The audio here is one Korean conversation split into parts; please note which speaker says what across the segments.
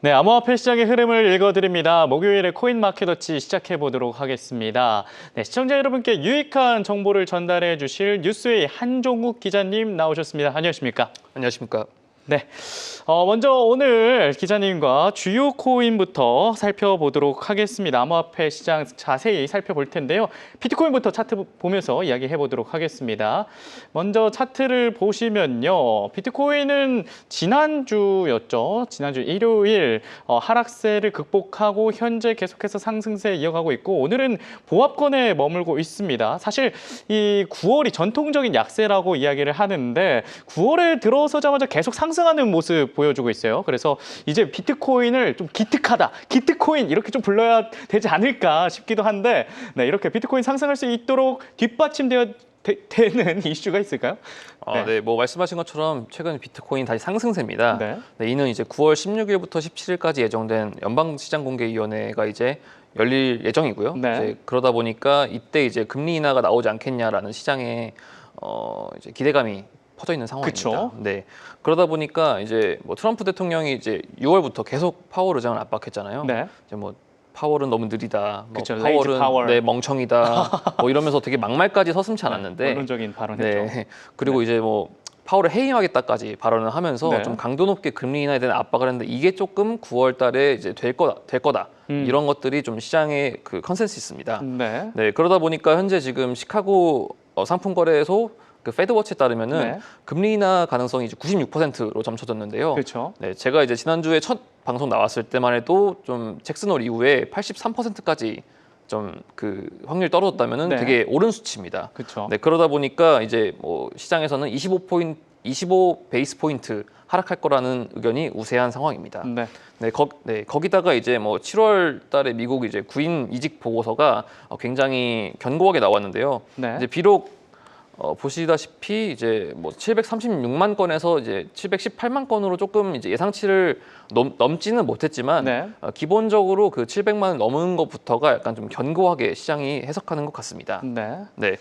Speaker 1: 네, 암호화폐 시장의 흐름을 읽어드립니다. 목요일에 코인마켓워치 시작해 보도록 하겠습니다. 네, 시청자 여러분께 유익한 정보를 전달해 주실 뉴스웨이 한종욱 기자님 나오셨습니다. 안녕하십니까?
Speaker 2: 안녕하십니까?
Speaker 1: 네, 먼저 오늘 기자님과 주요 코인부터 살펴보도록 하겠습니다. 암호화폐 시장 자세히 살펴볼 텐데요. 비트코인부터 차트 보면서 이야기해 보도록 하겠습니다. 먼저 차트를 보시면요. 비트코인은 지난주였죠. 지난주 일요일 하락세를 극복하고 현재 계속해서 상승세 이어가고 있고 오늘은 보합권에 머물고 있습니다. 사실 이 9월이 전통적인 약세라고 이야기를 하는데 9월에 들어서자마자 계속 상승하는 모습 보여주고 있어요. 그래서 이제 비트코인을 좀 기특하다, 기트코인 이렇게 좀 불러야 되지 않을까 싶기도 한데 네, 이렇게 비트코인 상승할 수 있도록 뒷받침되는 이슈가 있을까요?
Speaker 2: 네, 뭐 말씀하신 것처럼 최근 비트코인 다시 상승세입니다.
Speaker 1: 네.
Speaker 2: 네, 이는 이제 9월 16일부터 17일까지 예정된 연방시장공개위원회가 이제 열릴 예정이고요.
Speaker 1: 네.
Speaker 2: 이제 그러다 보니까 이때 이제 금리 인하가 나오지 않겠냐라는 시장에 이제 기대감이 퍼져 있는 상황입니다.
Speaker 1: 그쵸.
Speaker 2: 네, 그러다 보니까 이제 뭐 트럼프 대통령이 이제 6월부터 계속 파월 의장을 압박했잖아요.
Speaker 1: 네.
Speaker 2: 이제 뭐 파월은 너무 느리다. 뭐
Speaker 1: 그쵸, 레이즈
Speaker 2: 파월은
Speaker 1: 파월.
Speaker 2: 네, 멍청이다. 뭐 이러면서 되게 막말까지 서슴치 않았는데.
Speaker 1: 원론적인 발언했죠.
Speaker 2: 네. 그리고 이제 뭐 파월을 해임하겠다까지 발언을 하면서
Speaker 1: 네.
Speaker 2: 좀 강도 높게 금리 인하에 대한 압박을 했는데 이게 조금 9월 달에 이제 될 거다. 이런 것들이 좀 시장의 그 컨센서스입니다.
Speaker 1: 네.
Speaker 2: 네. 그러다 보니까 현재 지금 시카고 상품 거래소 그 페드워치에 따르면은
Speaker 1: 네.
Speaker 2: 금리 인하 가능성이 이제 96%로 점쳐졌는데요.
Speaker 1: 그렇죠.
Speaker 2: 네, 제가 이제 지난주에 첫 방송 나왔을 때만 해도 좀 잭슨홀 이후에 83%까지 좀 그 확률이 떨어졌다면은
Speaker 1: 네.
Speaker 2: 되게 오른 수치입니다.
Speaker 1: 그렇죠.
Speaker 2: 네, 그러다 보니까 이제 뭐 시장에서는 25 베이스 포인트 하락할 거라는 의견이 우세한 상황입니다.
Speaker 1: 네.
Speaker 2: 네, 거기다가 이제 뭐 7월 달에 미국 이제 구인 이직 보고서가 굉장히 견고하게 나왔는데요.
Speaker 1: 네.
Speaker 2: 이제 비록 보시다시피 이제 뭐 736만 건에서 이제 718만 건으로 조금 이제 예상치를 넘지는 못했지만
Speaker 1: 네.
Speaker 2: 기본적으로 그 700만을 넘은 것부터가 약간 좀 견고하게 시장이 해석하는 것 같습니다.
Speaker 1: 네.
Speaker 2: 네.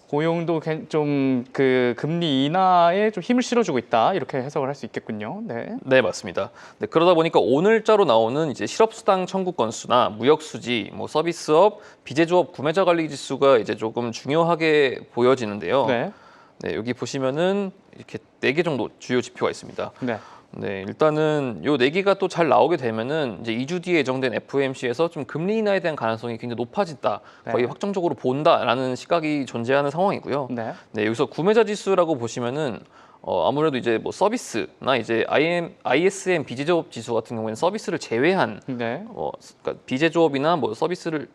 Speaker 1: 고용도 좀 그 금리 인하에 좀 힘을 실어주고 있다 이렇게 해석을 할 수 있겠군요. 네.
Speaker 2: 네, 맞습니다. 네, 그러다 보니까 오늘자로 나오는 이제 실업수당 청구 건수나 무역수지, 뭐 서비스업, 비제조업 구매자 관리 지수가 이제 조금 중요하게 보여지는데요.
Speaker 1: 네.
Speaker 2: 네, 여기 보시면은 이렇게 4개 정도 주요 지표가 있습니다.
Speaker 1: 네.
Speaker 2: 네, 일단은 요 4개가 또 잘 나오게 되면은 이제 2주 뒤에 예정된 FOMC에서 좀 금리 인하에 대한 가능성이 굉장히 높아진다. 거의
Speaker 1: 네.
Speaker 2: 확정적으로 본다라는 시각이 존재하는 상황이고요.
Speaker 1: 네.
Speaker 2: 네, 여기서 구매자 지수라고 보시면은 아무래도 이제 뭐 서비스나 이제 ISM 비제조업 지수 같은 경우에는 서비스를 제외한
Speaker 1: 네.
Speaker 2: 그러니까 비제조업이나 뭐 서비스를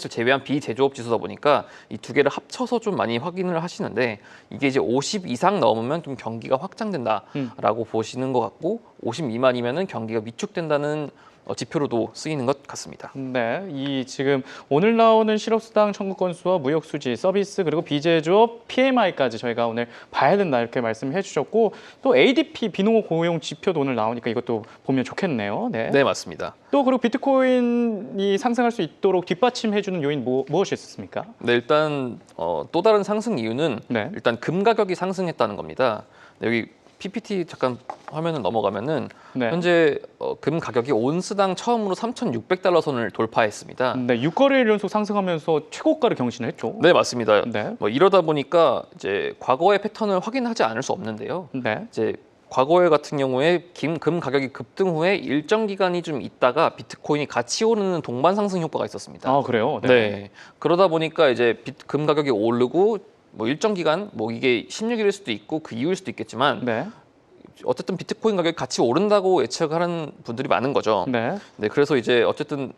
Speaker 2: 제외한 비제조업 지수다 보니까 이 두 개를 합쳐서 좀 많이 확인을 하시는데 이게 이제 50 이상 넘으면 좀 경기가 확장된다라고 보시는 것 같고 50 미만이면은 경기가 위축된다는 지표로도 쓰이는 것 같습니다.
Speaker 1: 네, 이 지금 오늘 나오는 실업수당 청구 건수와 무역수지, 서비스 그리고 비제조업, PMI까지 저희가 오늘 봐야 된다 이렇게 말씀해 주셨고 또 ADP 비농업 고용 지표도 오늘 나오니까 이것도 보면 좋겠네요. 네.
Speaker 2: 네, 맞습니다.
Speaker 1: 또 그리고 비트코인이 상승할 수 있도록 뒷받침해 주는 요인 무엇이 있습니까?
Speaker 2: 네, 일단 또 다른 상승 이유는
Speaker 1: 네.
Speaker 2: 일단 금 가격이 상승했다는 겁니다. 네, 여기 PPT 잠깐 화면을 넘어가면은
Speaker 1: 네.
Speaker 2: 현재 금 가격이 온스당 처음으로 3,600달러 선을 돌파했습니다.
Speaker 1: 네, 6거래일 연속 상승하면서 최고가를 경신했죠.
Speaker 2: 네, 맞습니다.
Speaker 1: 네.
Speaker 2: 뭐 이러다 보니까 이제 과거의 패턴을 확인하지 않을 수 없는데요.
Speaker 1: 네.
Speaker 2: 이제 과거에 같은 경우에 금 가격이 급등 후에 일정 기간이 좀 있다가 비트코인이 같이 오르는 동반 상승 효과가 있었습니다.
Speaker 1: 아, 그래요?
Speaker 2: 네. 그러다 보니까 이제 금 가격이 오르고 뭐 일정 기간 뭐 이게 16일일 수도 있고 그 이후일 수도 있겠지만
Speaker 1: 네.
Speaker 2: 어쨌든 비트코인 가격이 같이 오른다고 예측하는 분들이 많은 거죠.
Speaker 1: 네.
Speaker 2: 네, 그래서 이제 어쨌든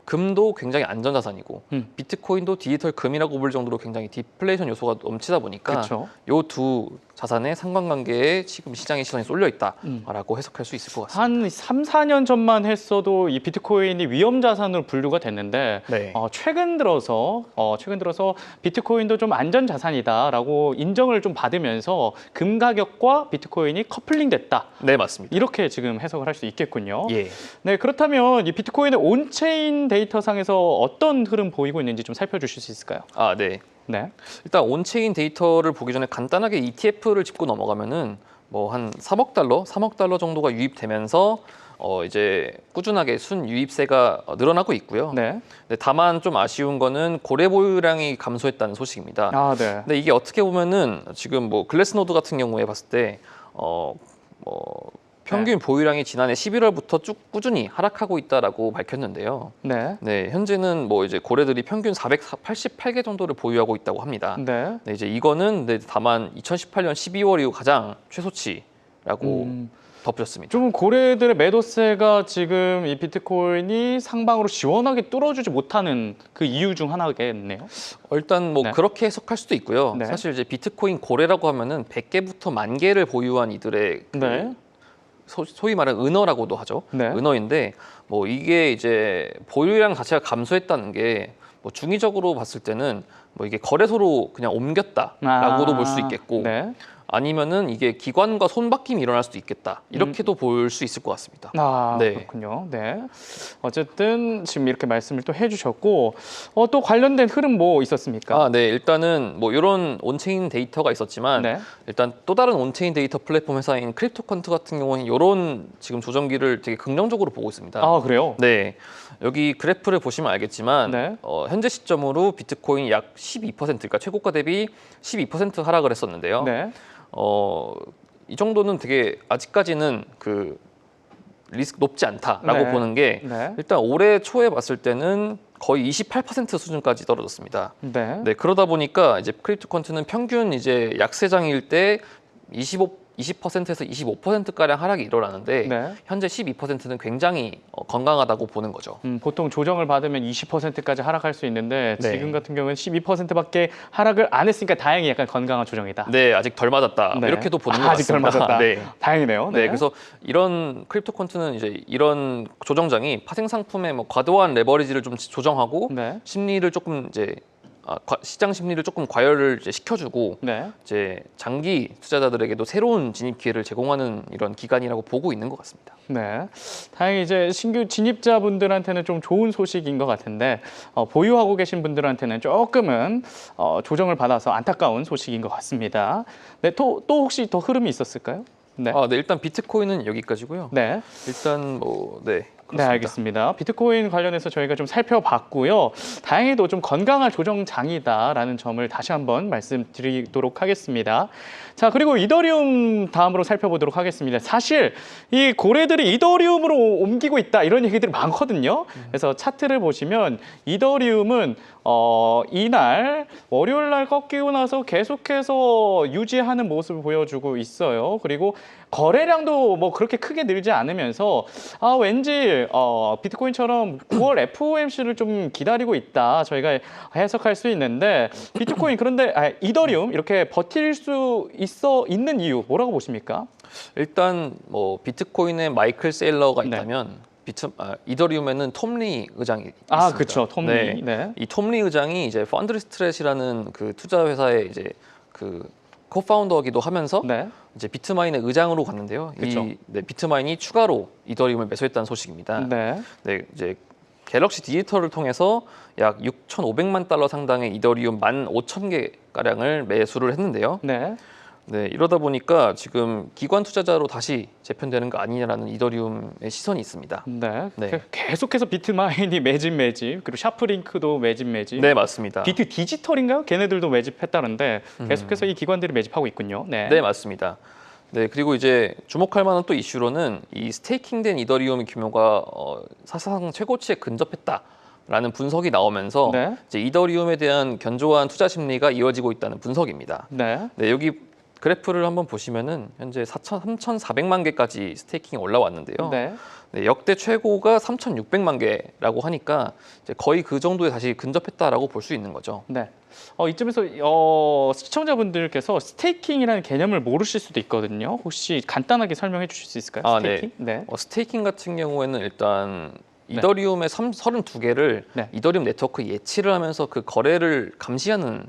Speaker 2: 금도 굉장히 안전자산이고 비트코인도 디지털 금이라고 부를 정도로 굉장히 디플레이션 요소가 넘치다 보니까
Speaker 1: 그렇죠.
Speaker 2: 요 두 자산의 상관관계에 지금 시장의 시선이 쏠려 있다라고 해석할 수 있을 것 같습니다.
Speaker 1: 한 3, 4년 전만 했어도 이 비트코인이 위험 자산으로 분류가 됐는데
Speaker 2: 네.
Speaker 1: 최근 들어서 비트코인도 좀 안전 자산이다라고 인정을 좀 받으면서 금 가격과 비트코인이 커플링 됐다.
Speaker 2: 네, 맞습니다.
Speaker 1: 이렇게 지금 해석을 할 수 있겠군요.
Speaker 2: 예.
Speaker 1: 네, 그렇다면 이 비트코인의 온체인 데이터상에서 어떤 흐름 보이고 있는지 좀 살펴주실 수 있을까요?
Speaker 2: 아, 네.
Speaker 1: 네.
Speaker 2: 일단 온체인 데이터를 보기 전에 간단하게 ETF를 짚고 넘어가면은 뭐 한 3억 달러 정도가 유입되면서 이제 꾸준하게 순유입세가 늘어나고 있고요.
Speaker 1: 네.
Speaker 2: 네, 다만 좀 아쉬운 거는 고래 보유량이 감소했다는 소식입니다.
Speaker 1: 아, 네.
Speaker 2: 근데 이게 어떻게 보면은 지금 뭐 글래스노드 같은 경우에 봤을 때 평균 보유량이 지난해 11월부터 쭉 꾸준히 하락하고 있다라고 밝혔는데요.
Speaker 1: 네.
Speaker 2: 네, 현재는 뭐 이제 고래들이 평균 488개 정도를 보유하고 있다고 합니다.
Speaker 1: 네.
Speaker 2: 네, 이제 이거는 네, 다만 2018년 12월 이후 가장 최소치라고 덧붙였습니다.
Speaker 1: 좀 고래들의 매도세가 지금 이 비트코인이 상방으로 시원하게 뚫어주지 못하는 그 이유 중 하나겠네요.
Speaker 2: 일단 뭐
Speaker 1: 네.
Speaker 2: 그렇게 해석할 수도 있고요.
Speaker 1: 네.
Speaker 2: 사실 이제 비트코인 고래라고 하면은 100개부터 10,000개를 보유한 이들의 그
Speaker 1: 네.
Speaker 2: 소위 말하는 은어라고도 하죠.
Speaker 1: 네.
Speaker 2: 은어인데 뭐 이게 이제 보유량 자체가 감소했다는 게 뭐 중의적으로 봤을 때는 뭐 이게 거래소로 그냥 옮겼다라고도 볼 수 있겠고
Speaker 1: 네.
Speaker 2: 아니면은 이게 기관과 손바뀜이 일어날 수도 있겠다. 이렇게도 볼 수 있을 것 같습니다.
Speaker 1: 아,
Speaker 2: 네.
Speaker 1: 그렇군요. 네. 어쨌든 지금 이렇게 말씀을 또 해주셨고, 또 관련된 흐름 뭐 있었습니까?
Speaker 2: 네. 일단은 뭐 이런 온체인 데이터가 있었지만
Speaker 1: 네.
Speaker 2: 일단 또 다른 온체인 데이터 플랫폼 회사인 크립토컨트 같은 경우는 이런 지금 조정기를 되게 긍정적으로 보고 있습니다.
Speaker 1: 아, 그래요?
Speaker 2: 네. 여기 그래프를 보시면 알겠지만
Speaker 1: 네.
Speaker 2: 현재 시점으로 비트코인이 약 12%, 그러니까 최고가 대비 12% 하락을 했었는데요.
Speaker 1: 네.
Speaker 2: 이 정도는 되게 아직까지는 그 리스크 높지 않다라고
Speaker 1: 네.
Speaker 2: 보는 게
Speaker 1: 네.
Speaker 2: 일단 올해 초에 봤을 때는 거의 28% 수준까지 떨어졌습니다.
Speaker 1: 네.
Speaker 2: 네, 그러다 보니까 이제 크립토컨트는 평균 이제 약세장일 때 20%에서 25%가량 하락이 일어나는데
Speaker 1: 네.
Speaker 2: 현재 12%는 굉장히 건강하다고 보는 거죠.
Speaker 1: 보통 조정을 받으면 20%까지 하락할 수 있는데
Speaker 2: 네.
Speaker 1: 지금 같은 경우는 12%밖에 하락을 안 했으니까 다행히 약간 건강한 조정이다.
Speaker 2: 네, 아직 덜 맞았다.
Speaker 1: 네.
Speaker 2: 이렇게도 보는 것
Speaker 1: 아직 덜
Speaker 2: 같습니다.
Speaker 1: 맞았다.
Speaker 2: 네.
Speaker 1: 다행이네요.
Speaker 2: 네, 그래서 이런 크립토컨트는 이제 이런 조정장이 파생 상품의 뭐 과도한 레버리지를 좀 조정하고
Speaker 1: 네.
Speaker 2: 심리를 조금 이제 시장 심리를 조금 과열을 이제 시켜주고
Speaker 1: 네.
Speaker 2: 이제 장기 투자자들에게도 새로운 진입 기회를 제공하는 이런 기간이라고 보고 있는 것 같습니다.
Speaker 1: 네. 다행히 이제 신규 진입자분들한테는 좀 좋은 소식인 것 같은데 보유하고 계신 분들한테는 조금은 조정을 받아서 안타까운 소식인 것 같습니다. 네, 또 혹시 더 흐름이 있었을까요? 네.
Speaker 2: 네, 일단 비트코인은 여기까지고요.
Speaker 1: 네.
Speaker 2: 일단 네.
Speaker 1: 네,
Speaker 2: 그렇습니다.
Speaker 1: 알겠습니다. 비트코인 관련해서 저희가 좀 살펴봤고요. 다행히도 좀 건강한 조정장이다라는 점을 다시 한번 말씀드리도록 하겠습니다. 자, 그리고 이더리움 다음으로 살펴보도록 하겠습니다. 사실 이 고래들이 이더리움으로 옮기고 있다 이런 얘기들이 많거든요. 그래서 차트를 보시면 이더리움은 이날 월요일 날 꺾이고 나서 계속해서 유지하는 모습을 보여주고 있어요. 그리고 거래량도 뭐 그렇게 크게 늘지 않으면서 왠지 비트코인처럼 9월 FOMC를 좀 기다리고 있다 저희가 해석할 수 있는데 비트코인 그런데 이더리움 이렇게 버틸 수 있는 이유 뭐라고 보십니까?
Speaker 2: 일단 뭐 비트코인에 마이클 세일러가
Speaker 1: 네.
Speaker 2: 있다면 이더리움에는 톰리 의장이 있습니다.
Speaker 1: 그렇죠. 톰리.
Speaker 2: 네.
Speaker 1: 네.
Speaker 2: 이 톰리 의장이 이제 펀드리스트렛이라는 그 투자 회사의 이제 그 코파운더기도 하면서
Speaker 1: 네.
Speaker 2: 이제 비트마인의 의장으로 갔는데요.
Speaker 1: 그쵸.
Speaker 2: 비트마인이 추가로 이더리움을 매수했다는 소식입니다.
Speaker 1: 네.
Speaker 2: 네, 이제 갤럭시 디지털을 통해서 약 6,500만 달러 상당의 이더리움 15,000개 가량을 매수를 했는데요.
Speaker 1: 네.
Speaker 2: 네, 이러다 보니까 지금 기관 투자자로 다시 재편되는 거 아니냐라는 이더리움의 시선이 있습니다.
Speaker 1: 네.
Speaker 2: 네.
Speaker 1: 계속해서 비트마인이 매집 그리고 샤프링크도 매집.
Speaker 2: 네, 맞습니다.
Speaker 1: 비트 디지털인가요? 걔네들도 매집했다는데 계속해서 이 기관들이 매집하고 있군요. 네.
Speaker 2: 네, 맞습니다. 네, 그리고 이제 주목할 만한 또 이슈로는 이 스테이킹된 이더리움의 규모가 사상 최고치에 근접했다라는 분석이 나오면서
Speaker 1: 네.
Speaker 2: 이제 이더리움에 대한 견조한 투자 심리가 이어지고 있다는 분석입니다.
Speaker 1: 네.
Speaker 2: 네, 여기 그래프를 한번 보시면은 현재 3,400만 개까지 스테이킹이 올라왔는데요.
Speaker 1: 네.
Speaker 2: 네, 역대 최고가 3,600만 개라고 하니까 이제 거의 그 정도에 다시 근접했다라고 볼 수 있는 거죠.
Speaker 1: 네. 이쯤에서 시청자분들께서 스테이킹이라는 개념을 모르실 수도 있거든요. 혹시 간단하게 설명해 주실 수 있을까요? 스테이킹? 네.
Speaker 2: 스테이킹 같은 경우에는 일단 이더리움의 32개를
Speaker 1: 네.
Speaker 2: 이더리움 네트워크에 예치를 하면서 그 거래를 감시하는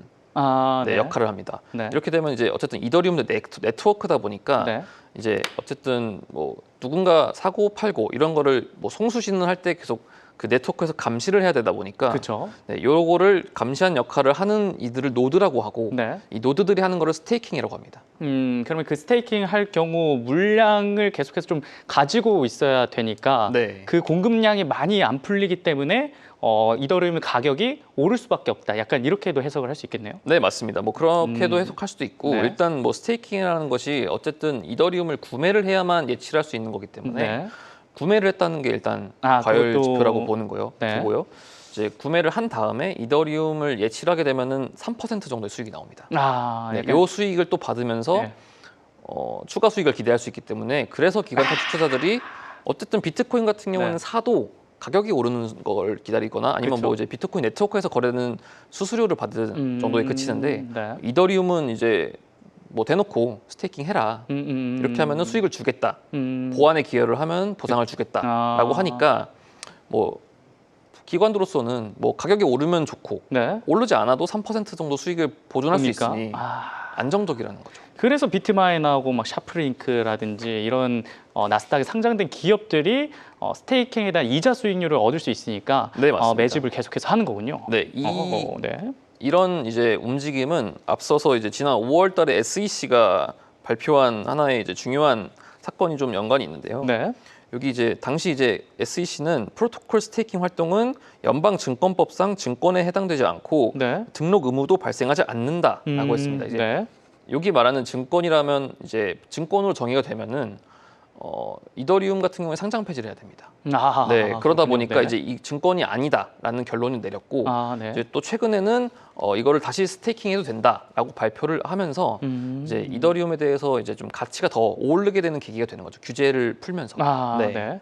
Speaker 1: 네.
Speaker 2: 역할을 합니다.
Speaker 1: 네.
Speaker 2: 이렇게 되면 이제 어쨌든 이더리움도 네트워크다 보니까
Speaker 1: 네.
Speaker 2: 이제 어쨌든 뭐 누군가 사고 팔고 이런 거를 뭐 송수신을 할 때 계속 그 네트워크에서 감시를 해야 되다 보니까
Speaker 1: 그렇죠.
Speaker 2: 네, 요거를 감시한 역할을 하는 이들을 노드라고 하고
Speaker 1: 네.
Speaker 2: 이 노드들이 하는 거를 스테이킹이라고 합니다.
Speaker 1: 그러면 그 스테이킹 할 경우 물량을 계속해서 좀 가지고 있어야 되니까
Speaker 2: 네.
Speaker 1: 그 공급량이 많이 안 풀리기 때문에 이더리움 가격이 오를 수밖에 없다. 약간 이렇게도 해석을 할 수 있겠네요.
Speaker 2: 네, 맞습니다. 뭐 그렇게도 해석할 수도 있고
Speaker 1: 네.
Speaker 2: 일단 뭐 스테이킹이라는 것이 어쨌든 이더리움을 구매를 해야만 예측할 수 있는 거기 때문에
Speaker 1: 네.
Speaker 2: 구매를 했다는 게 일단
Speaker 1: 아,
Speaker 2: 과열
Speaker 1: 그것도-
Speaker 2: 지표라고 보는 거요.
Speaker 1: 네.
Speaker 2: 보고요. 이제 구매를 한 다음에 이더리움을 예치를 하게 되면은 3% 정도의 수익이 나옵니다.
Speaker 1: 아,
Speaker 2: 네,
Speaker 1: 약간-
Speaker 2: 요 수익을 또 받으면서
Speaker 1: 네.
Speaker 2: 추가 수익을 기대할 수 있기 때문에 그래서 기관 투자자들이 어쨌든 비트코인 같은 경우는
Speaker 1: 네.
Speaker 2: 사도 가격이 오르는 걸 기다리거나 아니면
Speaker 1: 그쵸.
Speaker 2: 뭐 이제 비트코인 네트워크에서 거래되는 수수료를 받는 정도에 그치는데
Speaker 1: 네.
Speaker 2: 이더리움은 이제 뭐 대놓고 스테이킹 해라 이렇게 하면은 수익을 주겠다 보안에 기여를 하면 보상을 주겠다라고
Speaker 1: 아.
Speaker 2: 하니까 뭐 기관으로서는 뭐 가격이 오르면 좋고
Speaker 1: 네.
Speaker 2: 오르지 않아도 3% 정도 수익을 보존할 수
Speaker 1: 그러니까?
Speaker 2: 있으니
Speaker 1: 아.
Speaker 2: 안정적이라는 거죠.
Speaker 1: 그래서 비트마인하고 막 샤프링크라든지 이런 나스닥에 상장된 기업들이 스테이킹에 대한 이자 수익률을 얻을 수 있으니까
Speaker 2: 네, 맞습니다.
Speaker 1: 매집을 계속해서 하는 거군요.
Speaker 2: 네,
Speaker 1: 네.
Speaker 2: 이런 이제 움직임은 앞서서 이제 지난 5월달에 SEC가 발표한 하나의 이제 중요한 사건이 좀 연관이 있는데요.
Speaker 1: 네.
Speaker 2: 여기 이제 당시 이제 SEC는 프로토콜 스테이킹 활동은 연방증권법상 증권에 해당되지 않고
Speaker 1: 네.
Speaker 2: 등록 의무도 발생하지 않는다라고 했습니다. 이제
Speaker 1: 네.
Speaker 2: 여기 말하는 증권이라면 이제 증권으로 정의가 되면은 이더리움 같은 경우에 상장 폐지를 해야 됩니다.
Speaker 1: 아,
Speaker 2: 네, 그러다
Speaker 1: 그렇군요.
Speaker 2: 보니까
Speaker 1: 네.
Speaker 2: 이제 이 증권이 아니다라는 결론을 내렸고
Speaker 1: 아, 네.
Speaker 2: 이제 또 최근에는 이거를 다시 스테이킹해도 된다라고 발표를 하면서 이제 이더리움에 대해서 이제 좀 가치가 더 오르게 되는 계기가 되는 거죠. 규제를 풀면서.
Speaker 1: 아,
Speaker 2: 네.
Speaker 1: 네.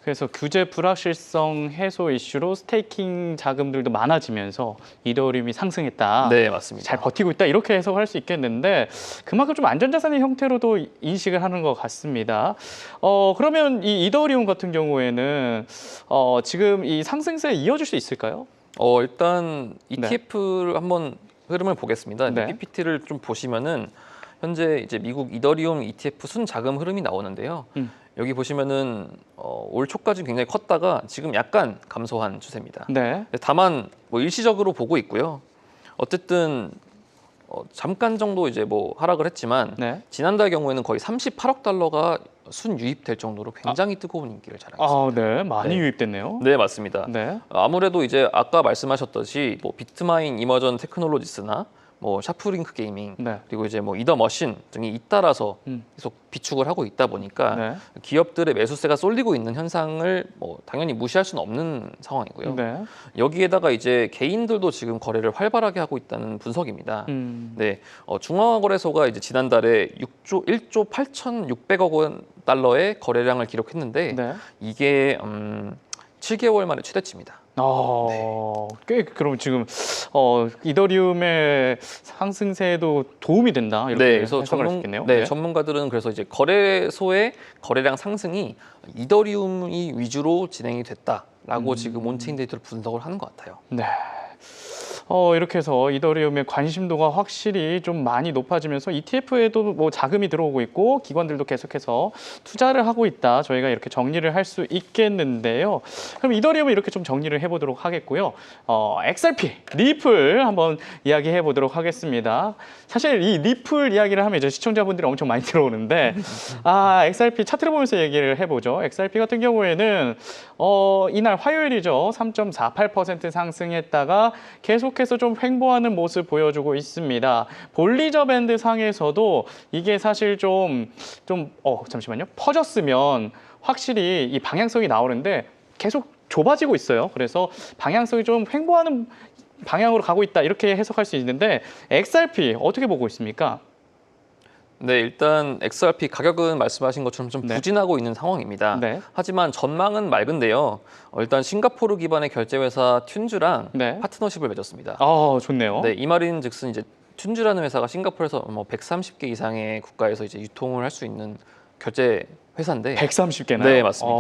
Speaker 1: 그래서 규제 불확실성 해소 이슈로 스테이킹 자금들도 많아지면서 이더리움이 상승했다.
Speaker 2: 네, 맞습니다.
Speaker 1: 잘 버티고 있다 이렇게 해석할 수 있겠는데 그만큼 좀 안전자산의 형태로도 인식을 하는 것 같습니다. 그러면 이 이더리움 같은 경우에는 지금 이 상승세 이어질 수 있을까요?
Speaker 2: 일단 ETF를 한번 흐름을 보겠습니다.
Speaker 1: 네.
Speaker 2: PPT를 좀 보시면은 현재 이제 미국 이더리움 ETF 순 자금 흐름이 나오는데요. 여기 보시면은 올 초까지 굉장히 컸다가 지금 약간 감소한 추세입니다.
Speaker 1: 네.
Speaker 2: 다만 뭐 일시적으로 보고 있고요. 어쨌든 잠깐 정도 이제 뭐 하락을 했지만
Speaker 1: 네.
Speaker 2: 지난달 경우에는 거의 38억 달러가 순 유입될 정도로 굉장히 뜨거운 인기를 자랑했습니다.
Speaker 1: 아, 네. 많이
Speaker 2: 네.
Speaker 1: 유입됐네요.
Speaker 2: 네, 맞습니다.
Speaker 1: 네.
Speaker 2: 아무래도 이제 아까 말씀하셨듯이 뭐 비트마인 이머전 테크놀로지스나 뭐 샤프링크 게이밍
Speaker 1: 네.
Speaker 2: 그리고 이제 뭐 이더 머신 등이 잇따라서 계속 비축을 하고 있다 보니까
Speaker 1: 네.
Speaker 2: 기업들의 매수세가 쏠리고 있는 현상을 뭐 당연히 무시할 수는 없는 상황이고요.
Speaker 1: 네.
Speaker 2: 여기에다가 이제 개인들도 지금 거래를 활발하게 하고 있다는 분석입니다.
Speaker 1: 음.
Speaker 2: 네, 중앙거래소가 이제 지난달에 1조 8,600억 원 달러의 거래량을 기록했는데
Speaker 1: 네.
Speaker 2: 이게 7개월 만에 최대치입니다.
Speaker 1: 꽤 그럼 지금 이더리움의 상승세에도 도움이 된다 이렇게
Speaker 2: 네, 그래서
Speaker 1: 해석할 수 있겠네요.
Speaker 2: 네, 전문가들은 그래서 이제 거래소의 거래량 상승이 이더리움이 위주로 진행이 됐다라고 지금 온체인 데이터를 분석을 하는 것 같아요.
Speaker 1: 네. 이렇게 해서 이더리움의 관심도가 확실히 좀 많이 높아지면서 ETF에도 뭐 자금이 들어오고 있고 기관들도 계속해서 투자를 하고 있다. 저희가 이렇게 정리를 할 수 있겠는데요. 그럼 이더리움을 이렇게 좀 정리를 해보도록 하겠고요. XRP, 리플 한번 이야기해 보도록 하겠습니다. 사실 이 리플 이야기를 하면 이제 시청자분들이 엄청 많이 들어오는데 XRP 차트를 보면서 얘기를 해보죠. XRP 같은 경우에는 이날 화요일이죠. 3.48% 상승했다가 계속해서 좀 횡보하는 모습 보여주고 있습니다. 볼리저 밴드 상에서도 이게 사실 잠시만요. 퍼졌으면 확실히 이 방향성이 나오는데 계속 좁아지고 있어요. 그래서 방향성이 좀 횡보하는 방향으로 가고 있다 이렇게 해석할 수 있는데 XRP 어떻게 보고 있습니까?
Speaker 2: 네, 일단 XRP 가격은 말씀하신 것처럼 좀
Speaker 1: 네.
Speaker 2: 부진하고 있는 상황입니다.
Speaker 1: 네.
Speaker 2: 하지만 전망은 맑은데요. 일단 싱가포르 기반의 결제회사 튠즈랑
Speaker 1: 네.
Speaker 2: 파트너십을 맺었습니다.
Speaker 1: 좋네요.
Speaker 2: 네, 이 말인즉슨 이제 튠즈라는 회사가 싱가포르에서 뭐 130개 이상의 국가에서 이제 유통을 할 수 있는 결제 회사인데
Speaker 1: 130개나요?
Speaker 2: 네, 맞습니다.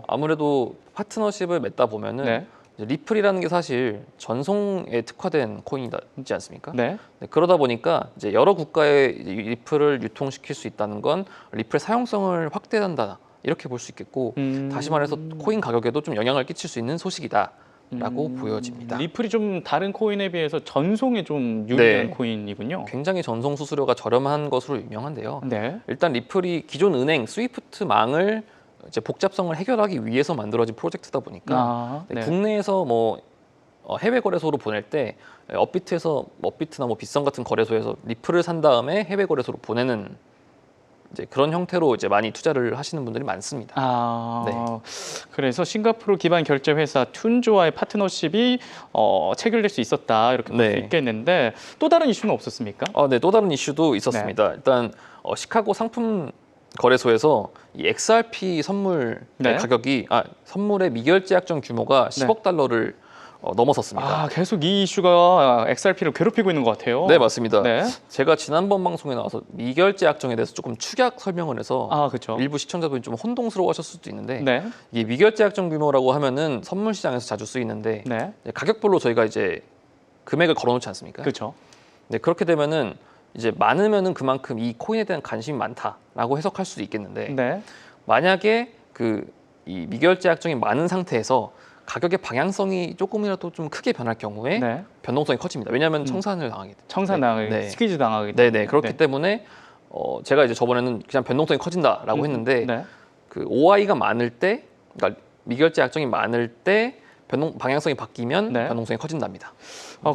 Speaker 2: 아무래도 파트너십을 맺다 보면은
Speaker 1: 네.
Speaker 2: 이제 리플이라는 게 사실 전송에 특화된 코인이지 않습니까?
Speaker 1: 네.
Speaker 2: 네, 그러다 보니까 이제 여러 국가에 이제 리플을 유통시킬 수 있다는 건 리플의 사용성을 확대한다는 이렇게 볼 수 있겠고 다시 말해서 코인 가격에도 좀 영향을 끼칠 수 있는 소식이다라고 보여집니다.
Speaker 1: 리플이 좀 다른 코인에 비해서 전송에 좀 유리한
Speaker 2: 네.
Speaker 1: 코인이군요.
Speaker 2: 굉장히 전송 수수료가 저렴한 것으로 유명한데요.
Speaker 1: 네.
Speaker 2: 일단 리플이 기존 은행 스위프트망을 이제 복잡성을 해결하기 위해서 만들어진 프로젝트다 보니까
Speaker 1: 네.
Speaker 2: 국내에서 뭐 해외 거래소로 보낼 때 업비트나 뭐 빗썸 같은 거래소에서 리플을 산 다음에 해외 거래소로 보내는 이제 그런 형태로 이제 많이 투자를 하시는 분들이 많습니다.
Speaker 1: 그래서 싱가포르 기반 결제 회사 툰조와의 파트너십이 체결될 수 있었다 이렇게 볼 수 있겠는데 또 다른 이슈는 없었습니까?
Speaker 2: 네, 또 다른 이슈도 있었습니다. 일단 시카고 상품 거래소에서 이 XRP 선물의 가격이 선물의 미결제 약정 규모가 10억 달러를 넘어섰습니다.
Speaker 1: 계속 이 이슈가 XRP를 괴롭히고 있는 것 같아요.
Speaker 2: 네, 맞습니다.
Speaker 1: 네.
Speaker 2: 제가 지난번 방송에 나와서 미결제 약정에 대해서 조금 축약 설명을 해서
Speaker 1: 그렇죠.
Speaker 2: 일부 시청자분이 좀 혼동스러워하셨을 수도 있는데
Speaker 1: 네.
Speaker 2: 이게 미결제 약정 규모라고 하면은 선물 시장에서 자주 쓰이는데 가격별로 저희가 이제 금액을 걸어놓지 않습니까?
Speaker 1: 그렇죠.
Speaker 2: 네, 그렇게 되면은 이제 많으면은 그만큼 이 코인에 대한 관심이 많다라고 해석할 수도 있겠는데 만약에 이 미결제 약정이 많은 상태에서 가격의 방향성이 조금이라도 좀 크게 변할 경우에 변동성이 커집니다. 왜냐하면 청산을 당하게 돼요.
Speaker 1: 청산당하게 스퀴즈 당하게 돼요.
Speaker 2: 네네. 그렇기 때문에 제가 이제 저번에는 그냥 변동성이 커진다라고 했는데 그 OI가 많을 때, 그러니까 미결제 약정이 많을 때 방향성이 바뀌면 변동성이 커진답니다.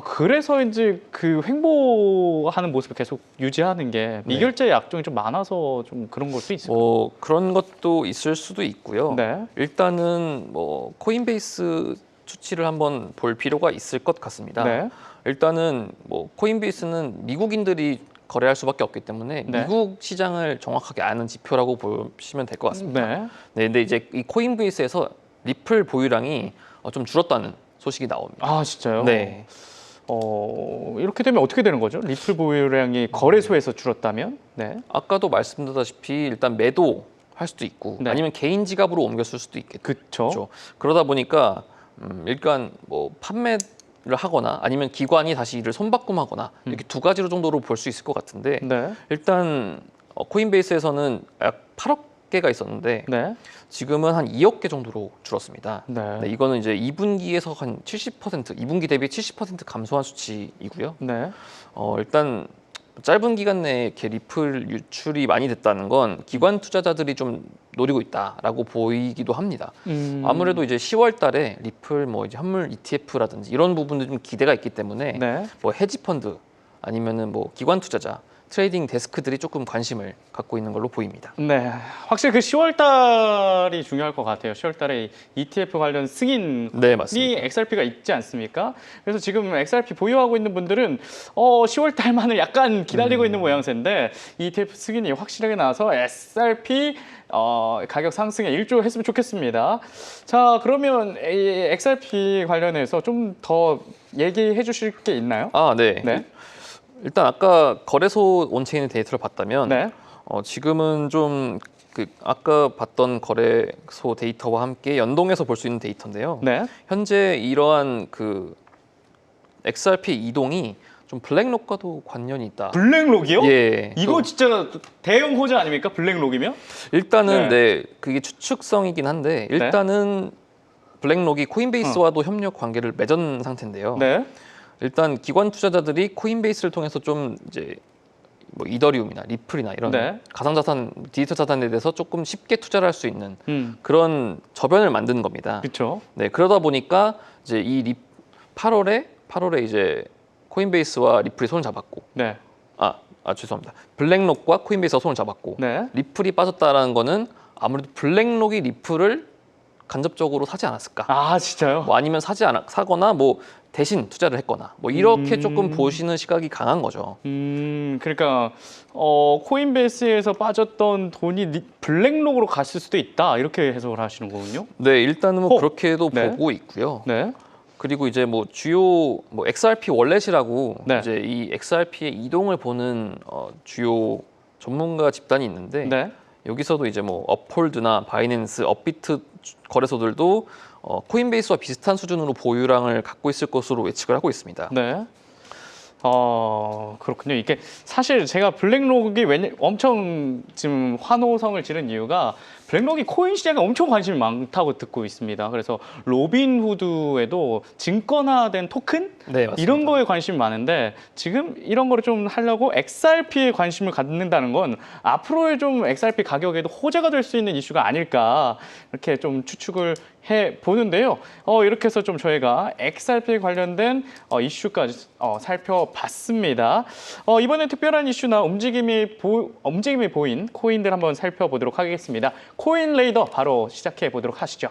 Speaker 1: 그래서 이제 그 횡보하는 모습을 계속 유지하는 게 미결제 약정이 좀 많아서 좀 그런 걸 수 있을까요?
Speaker 2: 그런 것도 있을 수도 있고요. 일단은 뭐 코인베이스 수치를 한번 볼 필요가 있을 것 같습니다. 일단은 뭐 코인베이스는 미국인들이 거래할 수밖에 없기 때문에 미국 시장을 정확하게 아는 지표라고 보시면 될 것 같습니다. 근데 이제 이 코인베이스에서 리플 보유량이 좀 줄었다는 소식이 나옵니다.
Speaker 1: 진짜요?
Speaker 2: 네.
Speaker 1: 이렇게 되면 어떻게 되는 거죠? 리플 보유량이 거래소에서 줄었다면?
Speaker 2: 아까도 말씀드렸다시피 일단 매도할 수도 있고 아니면 개인 지갑으로 옮겼을 수도 있겠죠.
Speaker 1: 그렇죠.
Speaker 2: 그러다 보니까 일단 뭐 판매를 하거나 아니면 기관이 다시 이를 손바꿈하거나 이렇게 두 가지로 정도로 볼 수 있을 것 같은데 일단 코인베이스에서는 약 8억 개가 있었는데 지금은 한 2억 개 정도로 줄었습니다. 이거는 이제 2분기에서 한 70%, 2분기 대비 70% 감소한 수치이고요. 일단 짧은 기간 내에 이렇게 리플 유출이 많이 됐다는 건 기관 투자자들이 좀 노리고 있다라고 보이기도 합니다. 아무래도 이제 10월 달에 리플 뭐 이제 현물 ETF라든지 이런 부분들 좀 기대가 있기 때문에 뭐 헤지 펀드 아니면은 뭐 기관 투자자 트레이딩 데스크들이 조금 관심을 갖고 있는 걸로 보입니다.
Speaker 1: 확실히 그 10월 달이 중요할 것 같아요. 10월 달에 ETF 관련 승인이 XRP가 있지 않습니까? 그래서 지금 XRP 보유하고 있는 분들은 10월 달만을 약간 기다리고 있는 모양새인데 ETF 승인이 확실하게 나와서 XRP 가격 상승에 일조했으면 좋겠습니다. 자, 그러면 XRP 관련해서 좀 더 얘기해 주실 게 있나요?
Speaker 2: 네. 일단 아까 거래소 온체인의 데이터를 봤다면 지금은 좀 아까 봤던 거래소 데이터와 함께 연동해서 볼 수 있는 데이터인데요. 현재 이러한 XRP 이동이 좀 블랙록과도 관련이 있다.
Speaker 1: 블랙록이요?
Speaker 2: 예.
Speaker 1: 이거 진짜 대형 호재 아닙니까? 블랙록이면?
Speaker 2: 일단은 그게 추측성이긴 한데 일단은 블랙록이 코인베이스와도 협력 관계를 맺은 상태인데요. 일단 기관 투자자들이 코인베이스를 통해서 좀 이제 뭐 이더리움이나 리플이나 이런 가상자산, 디지털 자산에 대해서 조금 쉽게 투자를 할 수 있는 그런 저변을 만드는 겁니다.
Speaker 1: 그렇죠.
Speaker 2: 그러다 보니까 이제 8월에 이제 코인베이스와 리플이 손을 잡았고, 죄송합니다. 블랙록과 코인베이스가 손을 잡았고, 리플이 빠졌다라는 거는 아무래도 블랙록이 리플을 간접적으로 사지 않았을까?
Speaker 1: 진짜요?
Speaker 2: 뭐 아니면 사거나 뭐 대신 투자를 했거나 뭐 이렇게 조금 보시는 시각이 강한 거죠.
Speaker 1: 그러니까 코인베이스에서 빠졌던 돈이 블랙록으로 갔을 수도 있다 이렇게 해석을 하시는 거군요.
Speaker 2: 일단은 뭐 그렇게도 보고 있고요. 그리고 이제 뭐 주요 뭐 XRP 월렛이라고 이제 이 XRP의 이동을 보는 주요 전문가 집단이 있는데 여기서도 이제 뭐 업홀드나 바이낸스, 업비트 거래소들도 코인베이스와 비슷한 수준으로 보유량을 갖고 있을 것으로 예측을 하고 있습니다.
Speaker 1: 그렇군요. 이게 사실 제가 블랙록이 엄청 지금 환호성을 지른 이유가 블랙록이 코인 시장에 엄청 관심이 많다고 듣고 있습니다. 그래서 로빈후드에도 증권화된 토큰
Speaker 2: 네, 맞습니다.
Speaker 1: 이런 거에 관심이 많은데 지금 이런 거를 좀 하려고 XRP에 관심을 갖는다는 건 앞으로의 좀 XRP 가격에도 호재가 될 수 있는 이슈가 아닐까 이렇게 좀 추측을 해 보는데요. 이렇게 해서 좀 저희가 XRP 관련된 이슈까지 살펴봤습니다. 이번에 특별한 이슈나 움직임이 보인 코인들 한번 살펴보도록 하겠습니다. 코인 레이더 바로 시작해 보도록 하시죠.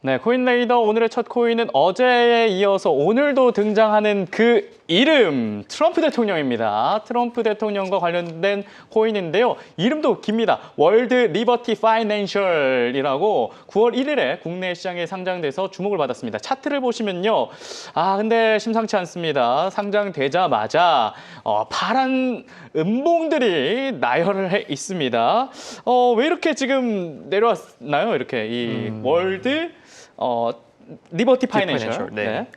Speaker 1: 네, 코인레이더 오늘의 첫 코인은 어제에 이어서 오늘도 등장하는 그 이름, 트럼프 대통령입니다. 트럼프 대통령과 관련된 코인인데요. 이름도 깁니다. 월드 리버티 파이낸셜이라고 9월 1일에 국내 시장에 상장돼서 주목을 받았습니다. 차트를 보시면요. 근데 심상치 않습니다. 상장되자마자 파란 음봉들이 나열을 해 있습니다. 왜 이렇게 지금 내려왔나요? 이렇게 이 월드 리버티 파이낸셜.
Speaker 2: 네.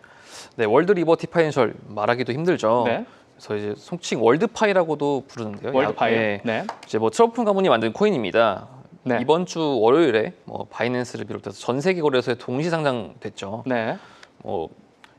Speaker 2: 네, 월드 리버티 파이낸셜 말하기도 힘들죠.
Speaker 1: 네.
Speaker 2: 그래서 이제 속칭 월드파이라고도 부르는데요.
Speaker 1: 월드파이.
Speaker 2: 네.
Speaker 1: 네.
Speaker 2: 이제 뭐 트럼프 가문이 만든 코인입니다.
Speaker 1: 네.
Speaker 2: 이번 주 월요일에 뭐 바이낸스를 비롯해서 전 세계 거래소에 동시 상장됐죠.
Speaker 1: 네.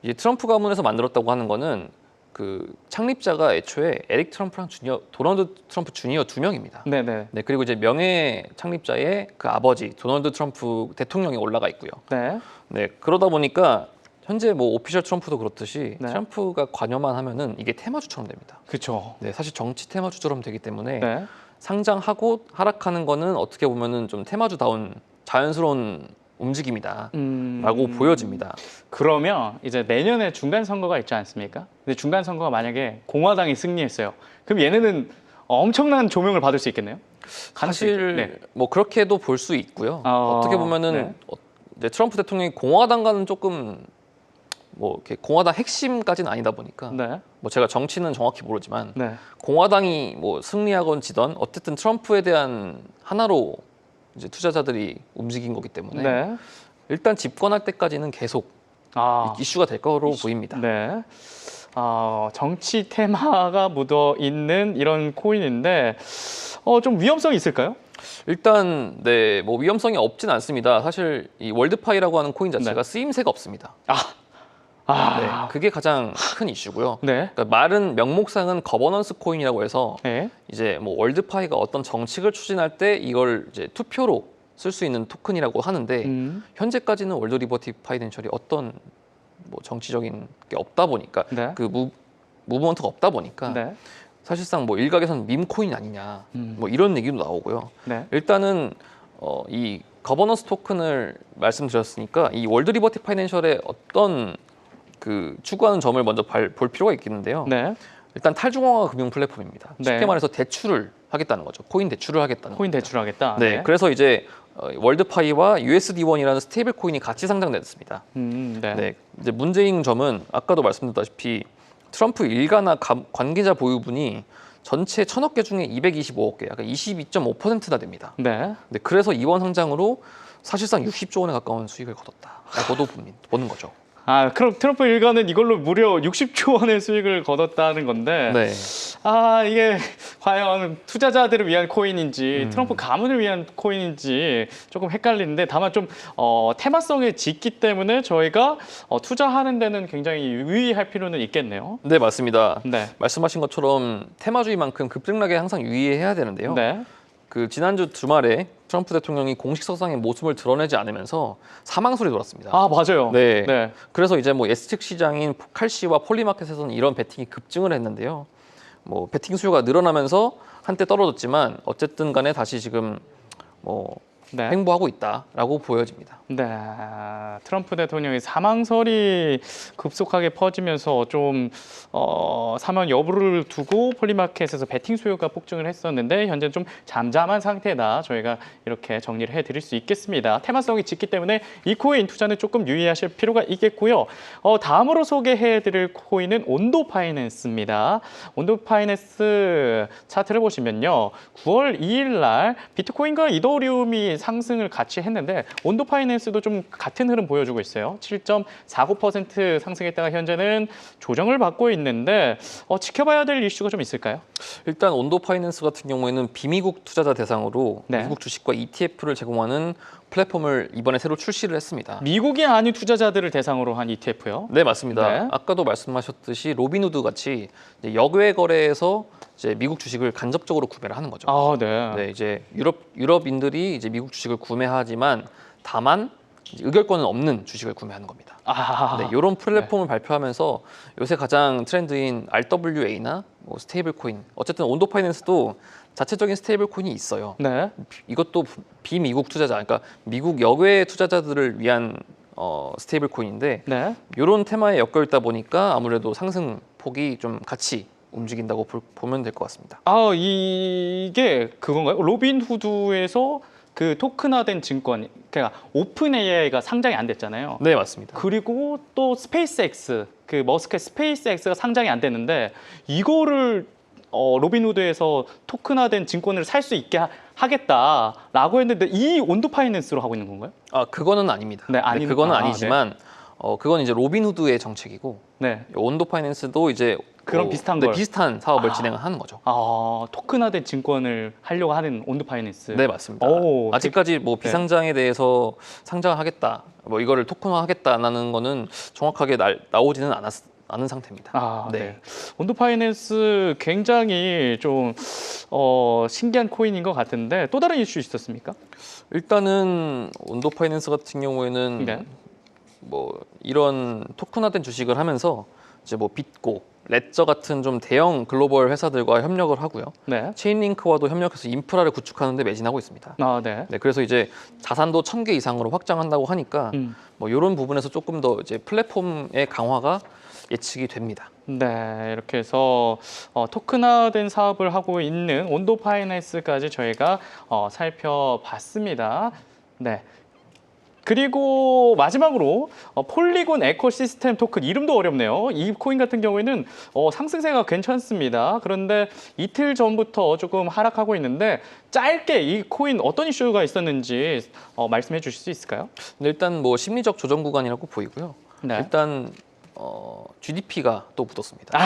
Speaker 2: 이제 트럼프 가문에서 만들었다고 하는 거는 그 창립자가 애초에 에릭 트럼프랑 도널드 트럼프 주니어 2명입니다.
Speaker 1: 네네.
Speaker 2: 네, 그리고 이제 명예 창립자의 그 아버지 도널드 트럼프 대통령이 올라가 있고요.
Speaker 1: 네.
Speaker 2: 네, 그러다 보니까 현재 뭐 오피셜 트럼프도 그렇듯이
Speaker 1: 네.
Speaker 2: 트럼프가 관여만 하면은 이게 테마주처럼 됩니다.
Speaker 1: 그렇죠.
Speaker 2: 네, 사실 정치 테마주처럼 되기 때문에
Speaker 1: 네.
Speaker 2: 상장하고 하락하는 거는 어떻게 보면은 좀 테마주다운 자연스러운 움직임이다라고 보여집니다.
Speaker 1: 그러면 이제 내년에 중간 선거가 있지 않습니까? 근데 중간 선거가 만약에 공화당이 승리했어요. 그럼 얘네는 엄청난 조명을 받을 수 있겠네요.
Speaker 2: 사실
Speaker 1: 네.
Speaker 2: 뭐 그렇게도 볼 수 있고요. 어떻게 보면은
Speaker 1: 네.
Speaker 2: 이제 트럼프 대통령이 공화당과는 조금 뭐 이렇게 공화당 핵심까지는 아니다 보니까
Speaker 1: 네.
Speaker 2: 뭐 제가 정치는 정확히 모르지만
Speaker 1: 네.
Speaker 2: 공화당이 뭐 승리하건 지던 어쨌든 트럼프에 대한 하나로 이제 투자자들이 움직인 거기 때문에
Speaker 1: 네.
Speaker 2: 일단 집권할 때까지는 계속 이슈가 될 거로 보입니다.
Speaker 1: 네. 정치 테마가 묻어 있는 이런 코인인데 좀 위험성이 있을까요?
Speaker 2: 일단 네, 뭐 위험성이 없진 않습니다. 사실 이 월드파이라고 하는 코인 자체가 쓰임새가 없습니다. 네, 그게 가장 큰 이슈고요.
Speaker 1: 네.
Speaker 2: 그러니까 말은 명목상은 거버넌스 코인이라고 해서
Speaker 1: 네.
Speaker 2: 이제 뭐 월드파이가 어떤 정책을 추진할 때 이걸 이제 투표로 쓸 수 있는 토큰이라고 하는데 현재까지는 월드 리버티 파이낸셜이 어떤 뭐 정치적인 게 없다 보니까
Speaker 1: 네.
Speaker 2: 그 무브먼트가 없다 보니까
Speaker 1: 네.
Speaker 2: 사실상 뭐 일각에서는 밈 코인 아니냐 뭐 이런 얘기도 나오고요.
Speaker 1: 네.
Speaker 2: 일단은 이 거버넌스 토큰을 말씀드렸으니까 이 월드 리버티 파이낸셜의 어떤 그 추구하는 점을 먼저 볼 필요가 있겠는데요.
Speaker 1: 네.
Speaker 2: 일단 탈중앙화 금융 플랫폼입니다. 쉽게
Speaker 1: 네.
Speaker 2: 말해서 대출을 하겠다는 거죠. 코인 대출을 하겠다는
Speaker 1: 코인 대출하겠다.
Speaker 2: 네, 그래서 이제 월드파이와 USD1이라는 스테이블 코인이 같이 상장됐습니다.
Speaker 1: 네.
Speaker 2: 네, 이제 문제인 점은 아까도 말씀드렸다시피 트럼프 일가나 관계자 보유분이 전체 1,000억 개 중에 225억 개, 약간 22.5%나 됩니다.
Speaker 1: 네.
Speaker 2: 네, 그래서 이번 상장으로 사실상 60조 원에 가까운 수익을 거뒀다라고도 보는 거죠.
Speaker 1: 그럼 트럼프 일가는 이걸로 무려 60조 원의 수익을 거뒀다는 건데
Speaker 2: 네.
Speaker 1: 이게 과연 투자자들을 위한 코인인지 트럼프 가문을 위한 코인인지 조금 헷갈리는데 다만 좀 테마성에 짙기 때문에 저희가 투자하는 데는 굉장히 유의할 필요는 있겠네요.
Speaker 2: 네, 맞습니다.
Speaker 1: 네.
Speaker 2: 말씀하신 것처럼 테마주의만큼 급등락에 항상 유의해야 되는데요.
Speaker 1: 네.
Speaker 2: 그 지난주 주말에 트럼프 대통령이 공식 석상의 모습을 드러내지 않으면서 사망 소리 돌았습니다.
Speaker 1: 맞아요.
Speaker 2: 네.
Speaker 1: 네.
Speaker 2: 그래서 이제 뭐 예측 시장인 칼시와 폴리마켓에서는 이런 베팅이 급증을 했는데요. 뭐 베팅 수요가 늘어나면서 한때 떨어졌지만 어쨌든 간에 다시 지금 뭐
Speaker 1: 네.
Speaker 2: 횡보하고 있다라고 보여집니다.
Speaker 1: 네, 트럼프 대통령의 사망설이 급속하게 퍼지면서 좀 사망 여부를 두고 폴리마켓에서 베팅 수요가 폭증을 했었는데 현재는 좀 잠잠한 상태다. 저희가 이렇게 정리를 해드릴 수 있겠습니다. 테마성이 짙기 때문에 이 코인 투자는 조금 유의하실 필요가 있겠고요. 다음으로 소개해드릴 코인은 온도 파이낸스입니다. 온도 파이낸스 차트를 보시면요, 9월 2일 날 비트코인과 이더리움이 상승을 같이 했는데 온도 파이낸스도 좀 같은 흐름 보여주고 있어요. 7.49% 상승했다가 현재는 조정을 받고 있는데 지켜봐야 될 이슈가 좀 있을까요?
Speaker 2: 일단 온도 파이낸스 같은 경우에는 비미국 투자자 대상으로
Speaker 1: 네.
Speaker 2: 미국 주식과 ETF를 제공하는 플랫폼을 이번에 새로 출시를 했습니다.
Speaker 1: 미국이 아닌 투자자들을 대상으로 한 ETF요?
Speaker 2: 네, 맞습니다.
Speaker 1: 네.
Speaker 2: 아까도 말씀하셨듯이 로빈후드 같이 이제 역외 거래에서 이제 미국 주식을 간접적으로 구매를 하는 거죠.
Speaker 1: 아, 네.
Speaker 2: 네, 이제 유럽인들이 이제 미국 주식을 구매하지만 다만 이제 의결권은 없는 주식을 구매하는 겁니다.
Speaker 1: 아,
Speaker 2: 네, 이런 플랫폼을 발표하면서 요새 가장 트렌드인 RWA나 뭐 스테이블 코인, 어쨌든 온도 파이낸스도 자체적인 스테이블 코인이 있어요.
Speaker 1: 네.
Speaker 2: 이것도 비미국 투자자, 그러니까 미국 역외 투자자들을 위한 스테이블 코인인데
Speaker 1: 네.
Speaker 2: 이런 테마에 엮여 있다 보니까 아무래도 상승 폭이 좀 같이 움직인다고 보면 될 것 같습니다.
Speaker 1: 아, 이게 그건가요? 로빈후드에서 그 토큰화된 증권, 그러니까 오픈 AI가 상장이 안 됐잖아요.
Speaker 2: 네, 맞습니다.
Speaker 1: 그리고 또 스페이스X, 그 머스크의 스페이스X가 상장이 안 됐는데 이거를 로빈후드에서 토큰화된 증권을 살 수 있게 하겠다라고 했는데 이 온도 파이낸스로 하고 있는 건가요?
Speaker 2: 아, 그거는 아닙니다.
Speaker 1: 네, 아닌-
Speaker 2: 그거는
Speaker 1: 아,
Speaker 2: 아니지만 그건 이제 로빈후드의 정책이고
Speaker 1: 네.
Speaker 2: 온도 파이낸스도 이제
Speaker 1: 그런 비슷한
Speaker 2: 네,
Speaker 1: 걸.
Speaker 2: 비슷한 사업을
Speaker 1: 아.
Speaker 2: 진행하는 거죠.
Speaker 1: 토큰화된 증권을 하려고 하는 온도 파이낸스.
Speaker 2: 네, 맞습니다.
Speaker 1: 오,
Speaker 2: 아직까지 뭐 비상장에 대해서 상장을 하겠다, 뭐 이거를 토큰화하겠다라는 거는 정확하게 나오지는 않은 상태입니다.
Speaker 1: 아, 네.
Speaker 2: 네.
Speaker 1: 온도 파이낸스 굉장히 좀 신기한 코인인 것 같은데 또 다른 이슈 있었습니까?
Speaker 2: 일단은 온도 파이낸스 같은 경우에는
Speaker 1: 네.
Speaker 2: 뭐 이런 토큰화된 주식을 하면서 이제 뭐 bit고, 레저 같은 좀 대형 글로벌 회사들과 협력을 하고요.
Speaker 1: 네.
Speaker 2: 체인링크와도 협력해서 인프라를 구축하는 데 매진하고 있습니다.
Speaker 1: 아, 네.
Speaker 2: 네, 그래서 이제 자산도 1,000개 이상으로 확장한다고 하니까 뭐 이런 부분에서 조금 더 이제 플랫폼의 강화가 예측이 됩니다.
Speaker 1: 네, 이렇게 해서 토큰화된 사업을 하고 있는 온도 파이낸스까지 저희가 살펴봤습니다. 네. 그리고 마지막으로 폴리곤 에코시스템 토큰, 이름도 어렵네요. 이 코인 같은 경우에는 상승세가 괜찮습니다. 그런데 이틀 전부터 조금 하락하고 있는데 짧게 이 코인 어떤 이슈가 있었는지 말씀해 주실 수 있을까요?
Speaker 2: 근데 일단 뭐 심리적 조정 구간이라고 보이고요.
Speaker 1: 네.
Speaker 2: 일단 GDP가 또 묻었습니다.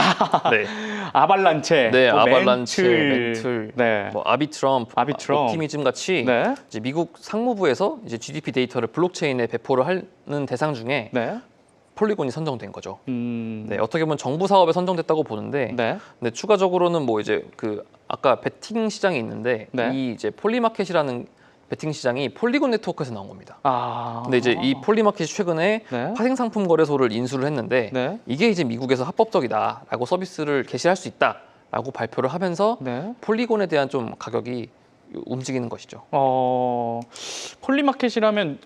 Speaker 2: 네,
Speaker 1: 아발란체,
Speaker 2: 네,
Speaker 1: 뭐
Speaker 2: 아발란체, 멘틀,
Speaker 1: 네.
Speaker 2: 뭐 아비트럼프,
Speaker 1: 아비트럼프.
Speaker 2: 옵티미즘 같이
Speaker 1: 네.
Speaker 2: 이제 미국 상무부에서 이제 GDP 데이터를 블록체인에 배포를 하는 대상 중에
Speaker 1: 네.
Speaker 2: 폴리곤이 선정된 거죠.
Speaker 1: 네.
Speaker 2: 네, 어떻게 보면 정부 사업에 선정됐다고 보는데,
Speaker 1: 네.
Speaker 2: 근데 추가적으로는 뭐 이제 그 아까 베팅 시장이 있는데
Speaker 1: 네.
Speaker 2: 이 이제 폴리마켓이라는 베팅 시장이 폴리곤 네트워크에서 나온 겁니다.
Speaker 1: 아.
Speaker 2: 근데 이제 이 폴리마켓이 최근에
Speaker 1: 네.
Speaker 2: 파생 상품 거래소를 인수를 했는데
Speaker 1: 네.
Speaker 2: 이게 이제 미국에서 합법적이다라고 서비스를 개시할 수 있다라고 발표를 하면서
Speaker 1: 네.
Speaker 2: 폴리곤에 대한 좀 가격이 움직이는 것이죠.
Speaker 1: 폴리마켓이라면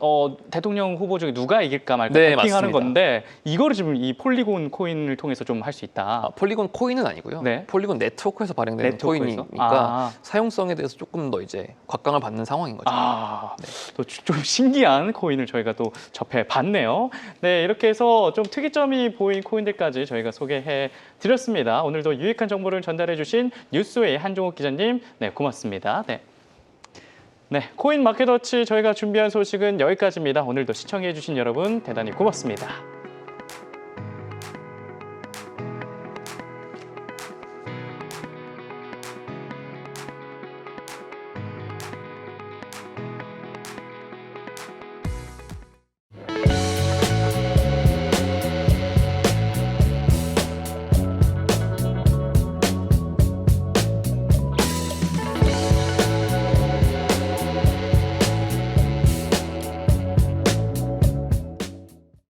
Speaker 1: 대통령 후보 중에 누가 이길까 말까
Speaker 2: 네,
Speaker 1: 베팅하는
Speaker 2: 맞습니다.
Speaker 1: 건데 이거를 지금 이 폴리곤 코인을 통해서 좀 할 수 있다.
Speaker 2: 폴리곤 코인은 아니고요.
Speaker 1: 네.
Speaker 2: 폴리곤 네트워크에서 발행되는
Speaker 1: 네트워크에서?
Speaker 2: 코인이니까 사용성에 대해서 조금 더 이제 곽강을 받는 상황인 거죠.
Speaker 1: 또 좀 신기한 코인을 저희가 또 접해봤네요. 네, 이렇게 해서 좀 특이점이 보인 코인들까지 저희가 소개해 드렸습니다. 오늘도 유익한 정보를 전달해 주신 뉴스웨이 한종욱 기자님, 네, 고맙습니다. 네. 네, 코인 마켓워치 저희가 준비한 소식은 여기까지입니다. 오늘도 시청해 주신 여러분 대단히 고맙습니다.